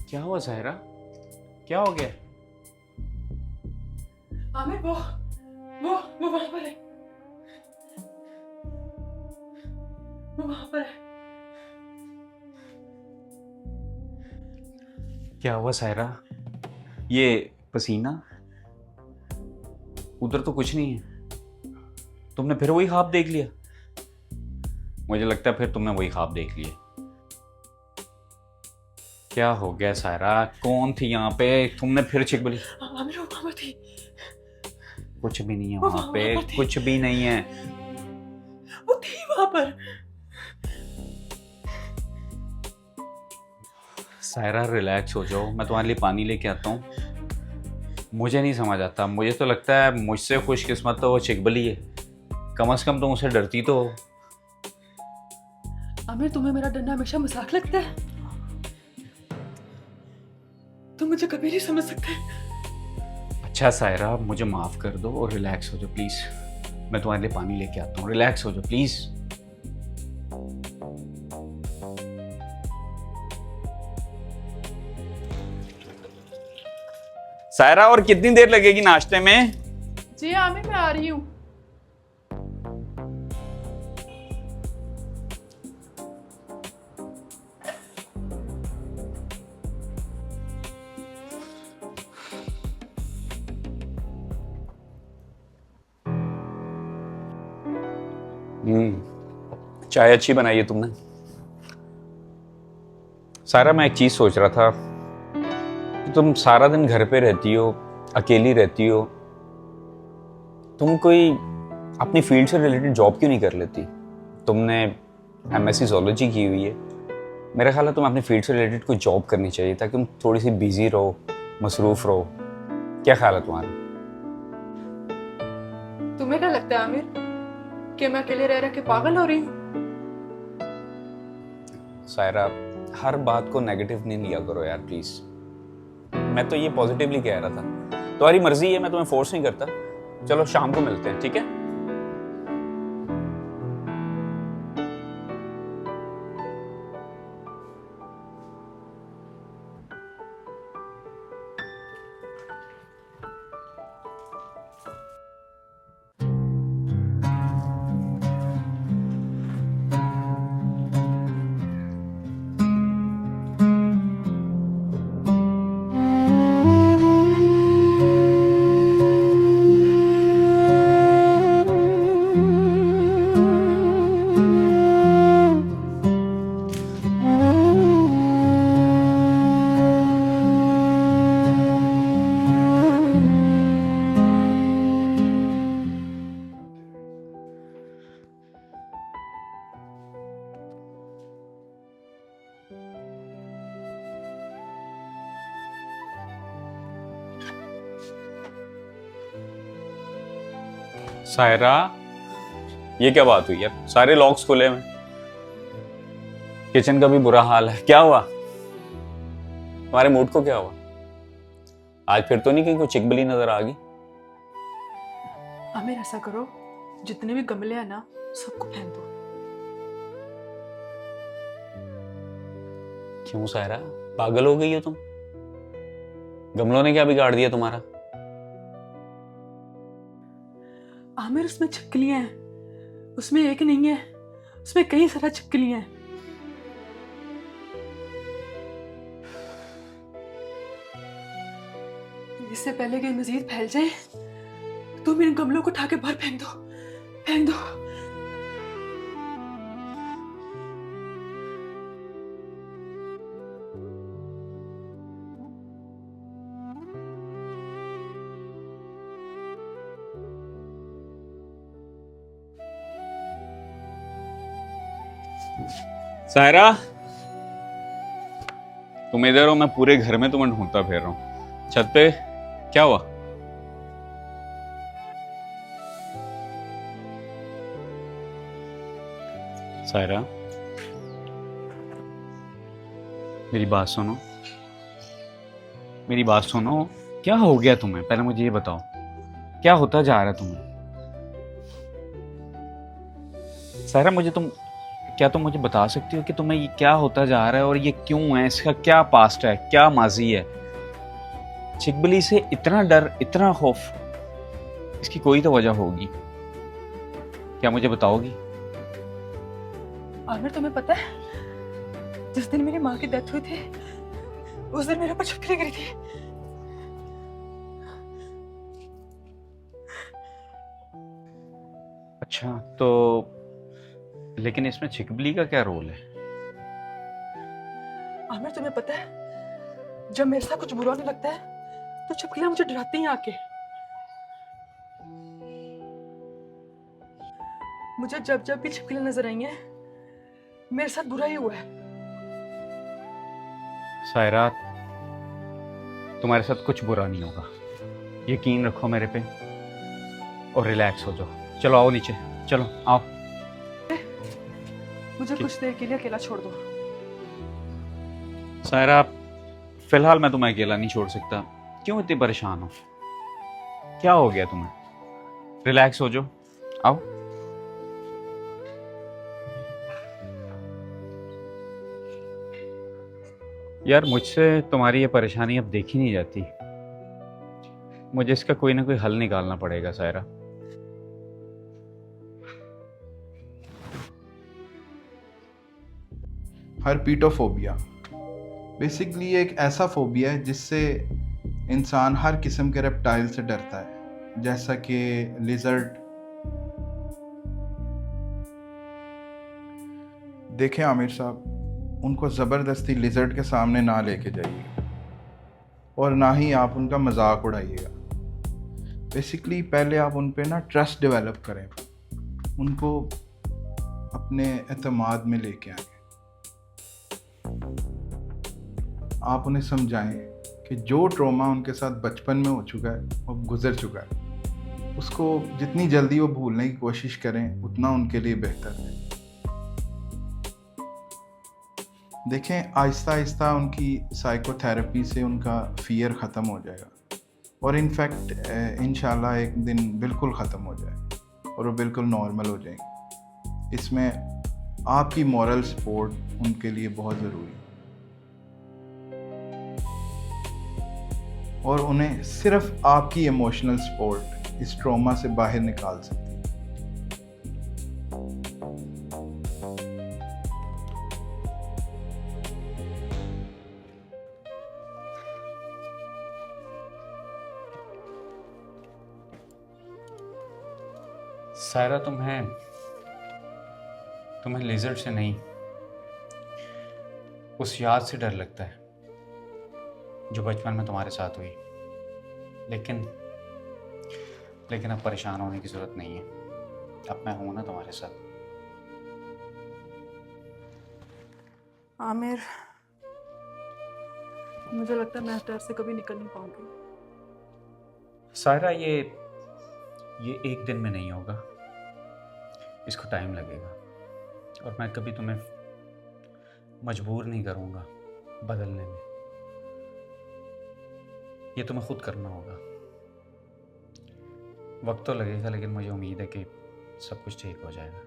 क्या हुआ सायरा? क्या हो गया? आमिर वो वहां पर है। वो वहां पर है। क्या हुआ सायरा? ये पसीना, उधर तो कुछ नहीं है। तुमने फिर वही ख्वाब देख लिया? मुझे लगता है फिर तुमने वही ख्वाब देख लिया। क्या हो गया सायरा? कौन थी यहाँ पे? तुमने फिर चिक बोली? आमिर वो वहां पर थी। कुछ भी नहीं है वो वहां वहां पे, पर थी। कुछ भी नहीं है। वो थी वहां पर। सायरा रिलैक्स हो जाओ, मैं तुम्हारे लिए पानी लेके आता हूँ। मुझे नहीं समझ आता, मुझे तो लगता है मुझसे खुशकिस्मत तो वो चिकबली है। कम से कम तुम उसे डरती तो हो। आमिर तुम्हें मेरा डरना हमेशा मजाक लगता है। तुम मुझे कभी नहीं समझ सकते। अच्छा सायरा, मुझे माफ कर दो और रिलैक्स हो जाओ प्लीज। मैं तुम्हारे लिए पानी लेके आता हूँ, रिलैक्स हो जाओ प्लीज। सायरा, और कितनी देर लगेगी नाश्ते में? जी आमिर मैं आ रही हूँ। चाय अच्छी बनाई है तुमने। सायरा, मैं एक चीज सोच रहा था कि तुम सारा दिन घर पे रहती हो, अकेली रहती हो, तुम कोई अपनी फील्ड से रिलेटेड जॉब क्यों नहीं कर लेती? तुमने एमएससी जोलॉजी की हुई है। मेरा ख्याल है तुम्हें अपनी फील्ड से रिलेटेड कोई जॉब करनी चाहिए ताकि तुम थोड़ी सी बिजी रहो, मसरूफ रहो। क्या ख्याल है तुम्हारा? तुम्हें क्या लगता है आमिर कि मैं अकेले रह रह के पागल हो रही हूँ? सायरा, हर बात को नेगेटिव नहीं लिया करो यार प्लीज। मैं तो ये पॉजिटिवली कह रहा था। तुम्हारी मर्जी है, मैं तुम्हें फोर्स नहीं करता। चलो शाम को मिलते हैं, ठीक है? सायरा, ये क्या बात हुई यार? सारे लॉक्स खुले हैं। किचन का भी बुरा हाल है। क्या हुआ? तुम्हारे मूड को क्या हुआ? आज फिर तो नहीं कहीं कोई चिकबली नजर आ गई? आमिर ऐसा करो, जितने भी गमले हैं ना सबको फेंक दो। क्यों सायरा, पागल हो गई हो तुम? गमलों ने क्या बिगाड़ दिया तुम्हारा? आमिर उसमें छिपकलियां हैं। उसमें एक नहीं है, उसमें कई सारा छिपकलियां हैं। इससे पहले कि मजीद फैल जाए तुम इन गमलों को उठा के बाहर फेंक दो। फेंक दो। सायरा, तुम इधर हो, मैं पूरे घर में तुम्हें ढूंढता फिर रहा हूं। छत पे क्या हुआ? सायरा, मेरी बात सुनो। मेरी बात सुनो। क्या हो गया तुम्हें? पहले मुझे ये बताओ, क्या होता जा रहा है तुम्हें? सायरा, मुझे तुम क्या तुम मुझे बता सकती हो कि तुम्हें ये क्या होता जा रहा है और ये क्यों है, इसका क्या पास्ट है, क्या माजी है? चिकबली से इतना डर, इतना खौफ, इसकी कोई तो वजह होगी। क्या मुझे बताओगी? आमिर तुम्हें पता है जिस दिन मेरी माँ की डेथ हुई थी उस दिन मेरे ऊपर छिपकली गिरी थी। अच्छा, तो लेकिन इसमें चिकबली का क्या रोल है? आमिर तुम्हें पता है जब मेरे साथ कुछ बुरा नहीं लगता है तो छिपकलियां मुझे डराती हैं आके। मुझे जब जब भी छिपकलियां नजर आई हैं मेरे साथ बुरा ही हुआ है। सायरा, तुम्हारे साथ कुछ बुरा नहीं होगा, यकीन रखो मेरे पे और रिलैक्स हो जाओ। चलो आओ नीचे, चलो आओ। मुझे कुछ देर के लिए अकेला छोड़ दो। सायरा, फिलहाल मैं तुम्हें अकेला नहीं छोड़ सकता। क्यों इतनी परेशान हो? क्या हो गया तुम्हें? रिलैक्स हो जाओ, आओ। यार, मुझसे तुम्हारी ये परेशानी अब देखी नहीं जाती। मुझे इसका कोई ना कोई हल निकालना पड़ेगा सायरा। हर्पीटोफोबिया बेसिकली एक ऐसा फोबिया है जिससे इंसान हर किस्म के रेप्टाइल से डरता है, जैसा कि लिजर्ड। देखें आमिर साहब, उनको ज़बरदस्ती लिजर्ड के सामने ना लेके जाइए और ना ही आप उनका मजाक उड़ाइएगा। बेसिकली पहले आप उन पे ना ट्रस्ट डेवलप करें, उनको अपने एतमाद में लेके आए। आप उन्हें समझाएं कि जो ट्रॉमा उनके साथ बचपन में हो चुका है वो गुजर चुका है, उसको जितनी जल्दी वो भूलने की कोशिश करें उतना उनके लिए बेहतर है। देखें, आहिस्ता आहिस्ता उनकी साइकोथेरेपी से उनका फियर ख़त्म हो जाएगा और इनफैक्ट इंशाल्लाह एक दिन बिल्कुल ख़त्म हो जाएगा और वो बिल्कुल नॉर्मल हो जाएंगे। इसमें आपकी मॉरल सपोर्ट उनके लिए बहुत ज़रूरी है और उन्हें सिर्फ आपकी इमोशनल सपोर्ट इस ट्रॉमा से बाहर निकाल सकती है। सायरा, तुम्हें लेजर्ड से नहीं, उस याद से डर लगता है जो बचपन में तुम्हारे साथ हुई। लेकिन अब परेशान होने की जरूरत नहीं है, अब मैं हूं ना तुम्हारे साथ। आमिर, मुझे लगता है मैं इस डर से कभी निकल नहीं पाऊंगी। सायरा, ये एक दिन में नहीं होगा, इसको टाइम लगेगा और मैं कभी तुम्हें मजबूर नहीं करूंगा बदलने में। ये तुम्हें खुद करना होगा। वक्त तो लगेगा, लेकिन मुझे उम्मीद है कि सब कुछ ठीक हो जाएगा।